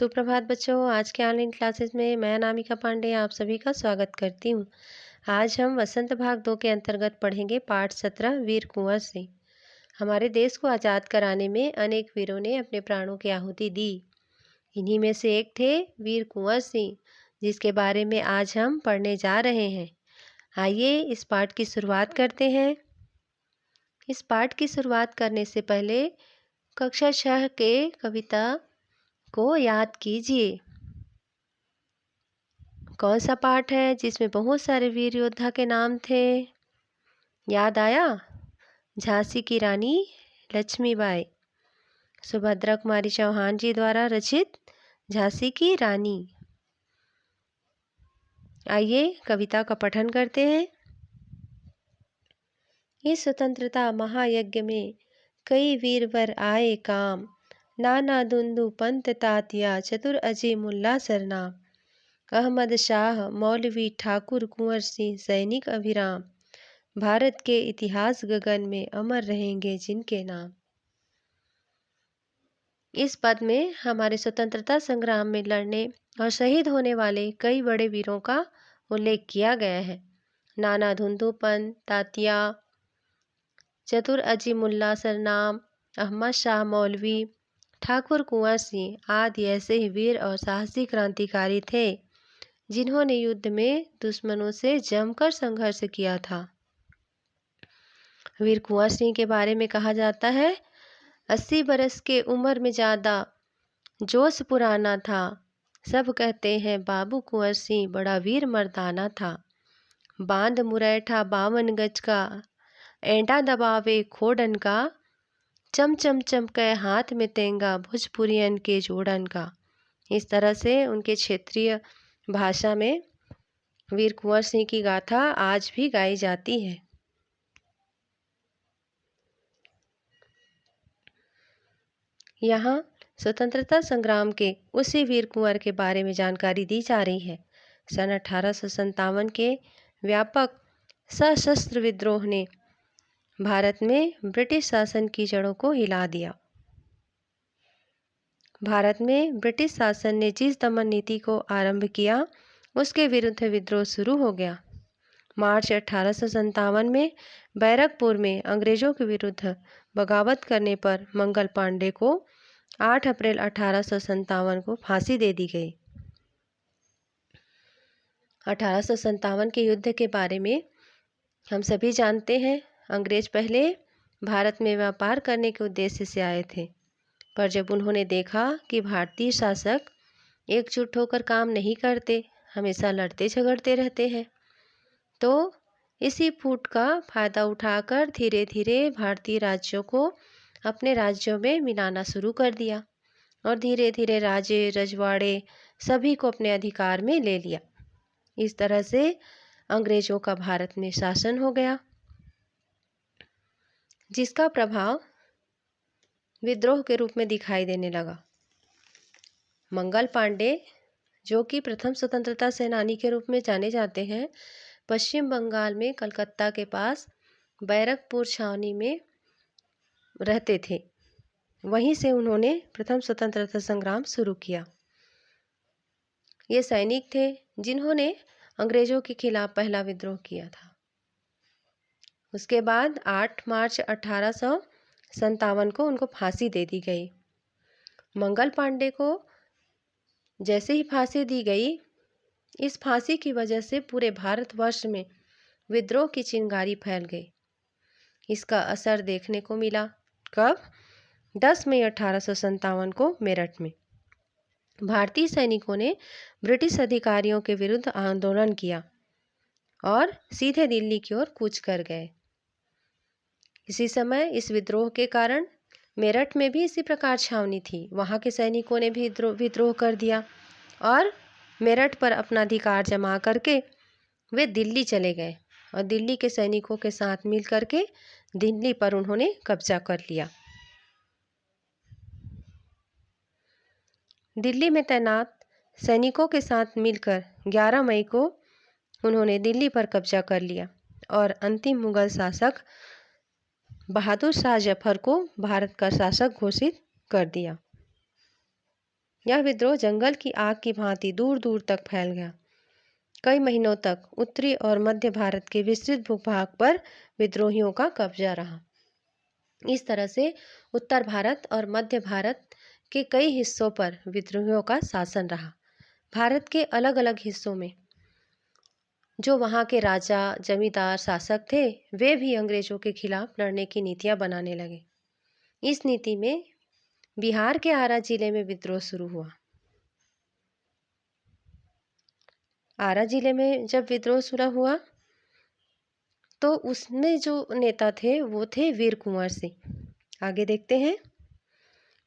सुप्रभात बच्चों। आज के ऑनलाइन क्लासेस में मैं अनामिका पांडे आप सभी का स्वागत करती हूँ। आज हम वसंत भाग 2 के अंतर्गत पढ़ेंगे पाठ 17 वीर कुंवर सिंह। हमारे देश को आज़ाद कराने में अनेक वीरों ने अपने प्राणों की आहुति दी। इन्हीं में से एक थे वीर कुंवर सिंह, जिसके बारे में आज हम पढ़ने जा रहे हैं। आइए इस पाठ की शुरुआत करते हैं। इस पाठ की शुरुआत करने से पहले कक्षा 6 के कविता को याद कीजिए। कौन सा पाठ है जिसमें बहुत सारे वीर योद्धा के नाम थे? याद आया? झांसी की रानी लक्ष्मीबाई। सुभद्रा कुमारी चौहान जी द्वारा रचित झांसी की रानी। आइए कविता का पठन करते हैं। इस स्वतंत्रता महायज्ञ में कई वीरवर आए काम, नाना दुंदु पंत तातिया चतुर अजय मुल्ला सरनाम। अहमद शाह मौलवी ठाकुर कुंवर सिंह सैनिक अभिराम, भारत के इतिहास गगन में अमर रहेंगे जिनके नाम। इस पद में हमारे स्वतंत्रता संग्राम में लड़ने और शहीद होने वाले कई बड़े वीरों का उल्लेख किया गया है। नाना धुंधु पंत तातिया, चतुर अजी मुल्ला सरनाम, अहमद शाह मौलवी, ठाकुर कुंवर सिंह आदि ऐसे ही वीर और साहसी क्रांतिकारी थे जिन्होंने युद्ध में दुश्मनों से जमकर संघर्ष किया था। वीर कुंवर सिंह के बारे में कहा जाता है, 80 बरस के उम्र में ज़्यादा जोश पुराना था। सब कहते हैं बाबू कुंवर सिंह बड़ा वीर मर्दाना था। बांध मुरैठा 52 गज का, एंटा दबावे खोडन का, चम चम चमके हाथ में तेंगा भोजपुरियन के जोड़न का। इस तरह से उनके क्षेत्रीय भाषा में वीर कुंवर सिंह की गाथा आज भी गाई जाती है। यहाँ स्वतंत्रता संग्राम के उसी वीर कुंवर के बारे में जानकारी दी जा रही है। सन 1857 के व्यापक सशस्त्र विद्रोह ने भारत में ब्रिटिश शासन की जड़ों को हिला दिया। भारत में ब्रिटिश शासन ने जिस दमन नीति को आरंभ किया, उसके विरुद्ध विद्रोह शुरू हो गया। मार्च 1857 में बैरकपुर में अंग्रेजों के विरुद्ध बगावत करने पर मंगल पांडे को 8 अप्रैल 1857 को फांसी दे दी गई। 1857 के युद्ध के बारे में हम सभी जानते हैं। अंग्रेज पहले भारत में व्यापार करने के उद्देश्य से आए थे, पर जब उन्होंने देखा कि भारतीय शासक एकजुट होकर काम नहीं करते, हमेशा लड़ते झगड़ते रहते हैं, तो इसी फूट का फायदा उठाकर धीरे धीरे भारतीय राज्यों को अपने राज्यों में मिलाना शुरू कर दिया और धीरे धीरे राजे रजवाड़े सभी को अपने अधिकार में ले लिया। इस तरह से अंग्रेजों का भारत में शासन हो गया, जिसका प्रभाव विद्रोह के रूप में दिखाई देने लगा। मंगल पांडे, जो कि प्रथम स्वतंत्रता सेनानी के रूप में जाने जाते हैं, पश्चिम बंगाल में कलकत्ता के पास बैरकपुर छावनी में रहते थे। वहीं से उन्होंने प्रथम स्वतंत्रता संग्राम शुरू किया। ये सैनिक थे जिन्होंने अंग्रेजों के खिलाफ पहला विद्रोह किया था। उसके बाद 8 मार्च 1857 को उनको फांसी दे दी गई। मंगल पांडे को जैसे ही फांसी दी गई, इस फांसी की वजह से पूरे भारतवर्ष में विद्रोह की चिंगारी फैल गई। इसका असर देखने को मिला कब? 10 मई 1857 को मेरठ में भारतीय सैनिकों ने ब्रिटिश अधिकारियों के विरुद्ध आंदोलन किया और सीधे दिल्ली की ओर कूच कर गए। इसी समय इस विद्रोह के कारण मेरठ में भी इसी प्रकार छावनी थी। वहाँ के सैनिकों ने भी विद्रोह कर दिया और मेरठ पर अपना अधिकार जमा करके वे दिल्ली चले गए और दिल्ली के सैनिकों के साथ मिल करके दिल्ली पर उन्होंने कब्जा कर लिया। दिल्ली में तैनात सैनिकों के साथ मिलकर 11 मई को उन्होंने दिल्ली पर कब्जा कर लिया और अंतिम मुगल शासक बहादुर शाह जफर को भारत का शासक घोषित कर दिया। यह विद्रोह जंगल की आग की भांति दूर दूर तक फैल गया। कई महीनों तक उत्तरी और मध्य भारत के विस्तृत भूभाग पर विद्रोहियों का कब्जा रहा। इस तरह से उत्तर भारत और मध्य भारत के कई हिस्सों पर विद्रोहियों का शासन रहा। भारत के अलग अलग हिस्सों में जो वहाँ के राजा, जमींदार, शासक थे, वे भी अंग्रेजों के खिलाफ लड़ने की नीतियाँ बनाने लगे। इस नीति में बिहार के आरा जिले में विद्रोह शुरू हुआ। आरा जिले में जब विद्रोह शुरू हुआ तो उसमें जो नेता थे वो थे वीर कुंवर सिंह। आगे देखते हैं।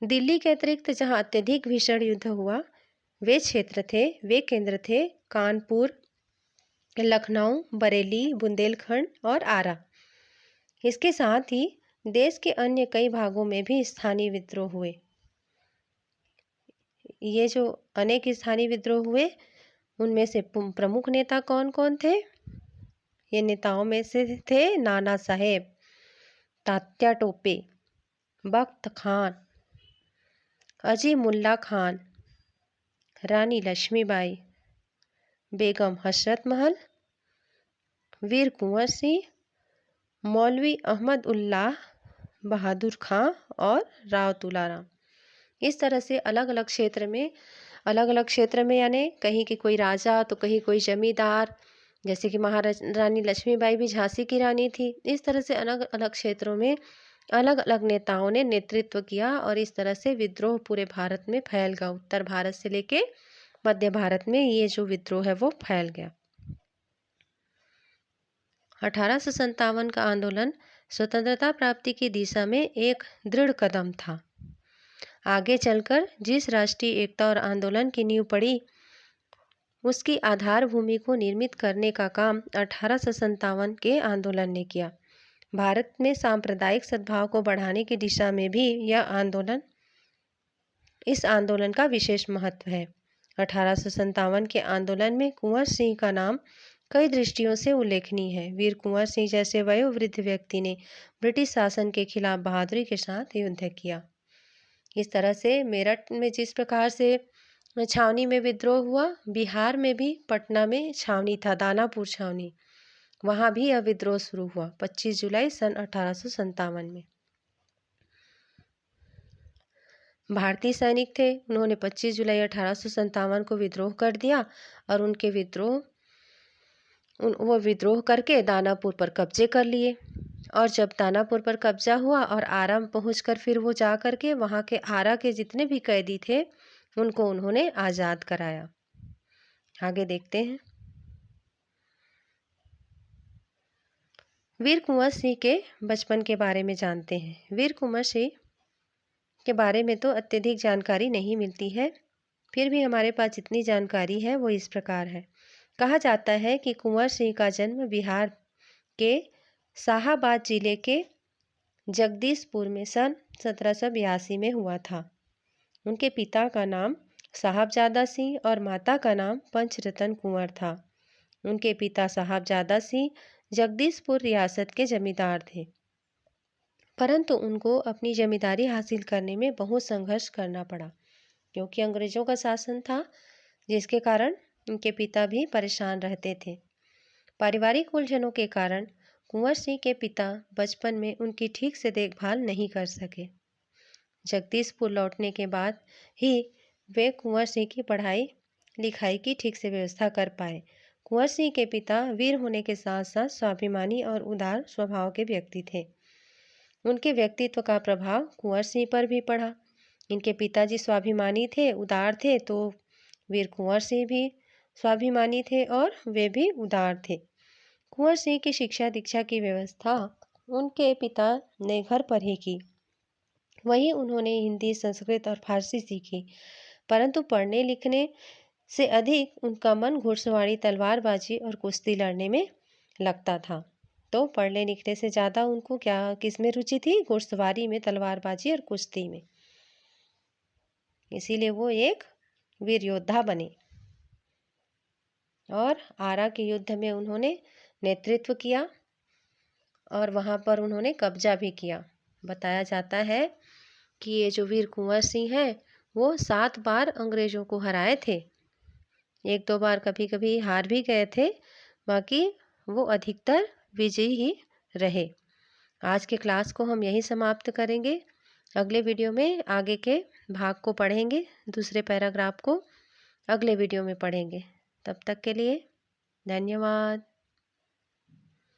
दिल्ली के अतिरिक्त जहाँ अत्यधिक भीषण युद्ध हुआ वे केंद्र थे कानपुर, लखनऊ, बरेली, बुंदेलखंड और आरा। इसके साथ ही देश के अन्य कई भागों में भी स्थानीय विद्रोह हुए। ये जो अनेक स्थानीय विद्रोह हुए उनमें से प्रमुख नेता कौन कौन थे? ये नेताओं में से थे नाना साहेब, तात्या टोपे, बख्त खान, अजीमुल्ला खान, रानी लक्ष्मीबाई, बेगम हसरत महल, वीर कुंवर सिंह, मौलवी अहमद उल्लाह बहादुर खां और राव तुलाराम। इस तरह से अलग अलग क्षेत्र में यानी कहीं की कोई राजा तो कहीं कोई जमींदार, जैसे कि महारानी लक्ष्मीबाई भी झांसी की रानी थी। इस तरह से अलग अलग क्षेत्रों में अलग अलग नेताओं ने नेतृत्व किया और इस तरह से विद्रोह पूरे भारत में फैल गया। उत्तर भारत से लेके मध्य भारत में ये जो विद्रोह है वो फैल गया। 1857 का आंदोलन स्वतंत्रता प्राप्ति की दिशा में एक दृढ़ कदम था। आगे चलकर जिस राष्ट्रीय एकता और आंदोलन की नींव पड़ी उसकी आधार भूमि को निर्मित करने का काम 1857 के आंदोलन ने किया। भारत में सांप्रदायिक सद्भाव को बढ़ाने की दिशा में भी इस आंदोलन का विशेष महत्व है। 1857 के आंदोलन में कुंवर सिंह का नाम कई दृष्टियों से उल्लेखनीय है। वीर कुंवर सिंह जैसे वयोवृद्ध व्यक्ति ने ब्रिटिश शासन के खिलाफ बहादुरी के साथ युद्ध किया। इस तरह से मेरठ में जिस प्रकार से छावनी में विद्रोह हुआ, बिहार में भी पटना में छावनी था, दानापुर छावनी, वहाँ भी यह विद्रोह शुरू हुआ 25 जुलाई सन 1857 में। भारतीय सैनिक थे, उन्होंने 25 जुलाई 1857 को विद्रोह कर दिया और वो विद्रोह करके दानापुर पर कब्जे कर लिए। और जब दानापुर पर कब्जा हुआ और आरा पहुंचकर फिर वो जा कर के वहाँ के आरा के जितने भी कैदी थे उनको उन्होंने आज़ाद कराया। आगे देखते हैं। वीर कुंवर सिंह के बचपन के बारे में जानते हैं। वीर कुंवर सिंह के बारे में तो अत्यधिक जानकारी नहीं मिलती है, फिर भी हमारे पास जितनी जानकारी है वो इस प्रकार है। कहा जाता है कि कुंवर सिंह का जन्म बिहार के शाहाबाद जिले के जगदीशपुर में सन 1782 में हुआ था। उनके पिता का नाम साहबजादा सिंह और माता का नाम पंचरतन कुंवर था। उनके पिता साहबजादा सिंह जगदीशपुर रियासत के जमींदार थे, परंतु उनको अपनी जमींदारी हासिल करने में बहुत संघर्ष करना पड़ा क्योंकि अंग्रेजों का शासन था, जिसके कारण उनके पिता भी परेशान रहते थे। पारिवारिक उलझनों के कारण कुंवर सिंह के पिता बचपन में उनकी ठीक से देखभाल नहीं कर सके। जगदीशपुर लौटने के बाद ही वे कुंवर सिंह की पढ़ाई लिखाई की ठीक से व्यवस्था कर पाए। कुंवर सिंह के पिता वीर होने के साथ साथ स्वाभिमानी और उदार स्वभाव के व्यक्ति थे। उनके व्यक्तित्व का प्रभाव कुंवर सिंह पर भी पड़ा। इनके पिताजी स्वाभिमानी थे, उदार थे, तो वीर कुंवर सिंह भी स्वाभिमानी थे और वे भी उदार थे। कुंवर सिंह की शिक्षा दीक्षा की व्यवस्था उनके पिता ने घर पर ही की। वहीं उन्होंने हिंदी, संस्कृत और फारसी सीखी, परंतु पढ़ने लिखने से अधिक उनका मन घुड़सवारी, तलवारबाजी और कुश्ती लड़ने में लगता था। तो पढ़ने लिखने से ज़्यादा उनको किस में रुचि थी? घुड़सवारी में, तलवारबाजी और कुश्ती में। इसीलिए वो एक वीर योद्धा बने और आरा के युद्ध में उन्होंने नेतृत्व किया और वहाँ पर उन्होंने कब्जा भी किया। बताया जाता है कि ये जो वीर कुंवर सिंह हैं वो 7 बार अंग्रेज़ों को हराए थे। 1-2 बार कभी-कभी हार भी गए थे, बाकी वो अधिकतर विजयी ही रहे। आज के क्लास को हम यहीं समाप्त करेंगे। अगले वीडियो में आगे के भाग को पढ़ेंगे, दूसरे पैराग्राफ को अगले वीडियो में पढ़ेंगे। तब तक के लिए धन्यवाद।